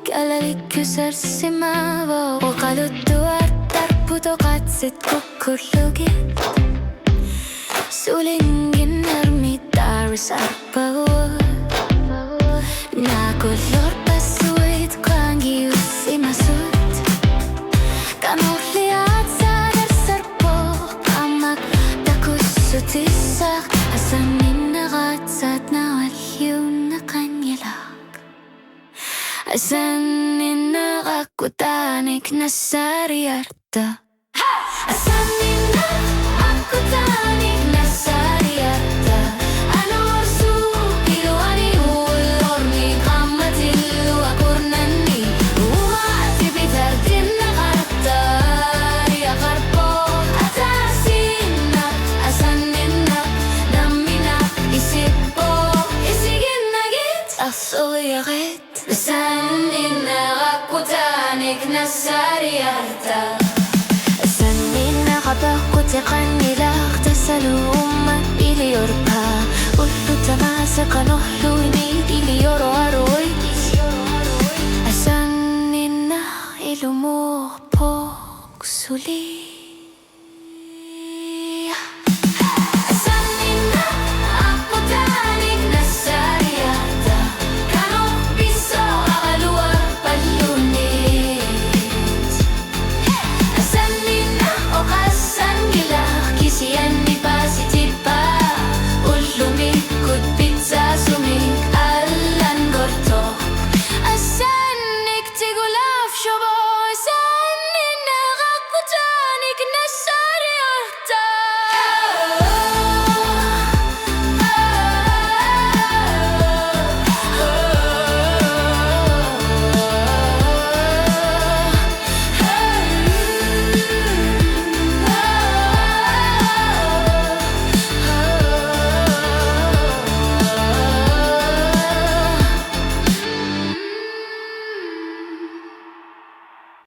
Alalik küsärsimava O kaluttuartar putokatset kukkullugit Sulingin armitar sarpavut Nakullor pasuit kwangi ussimasut Kanurliat saadar sarpo Amak takussutissaq Asaninaqatsat nawalliunna qanyalaq Asaninaqakkutanik nassariyarta Asaninaqakkutanik nassariyarta Anorsu iluani ullorni qammatillu akurnanni Umaati bitardinaqarta Yaqarpo atasinaq Asaninaq damminaq isippo isiginnagit Assoyaqit Asaninaqakkutanik nassariyarta Asaninaqapaqutiqannilaq tasalu umma iliyorpa Ullu tamasaka nohluini iliyoro aroi Asaninaq ilumuq poq suli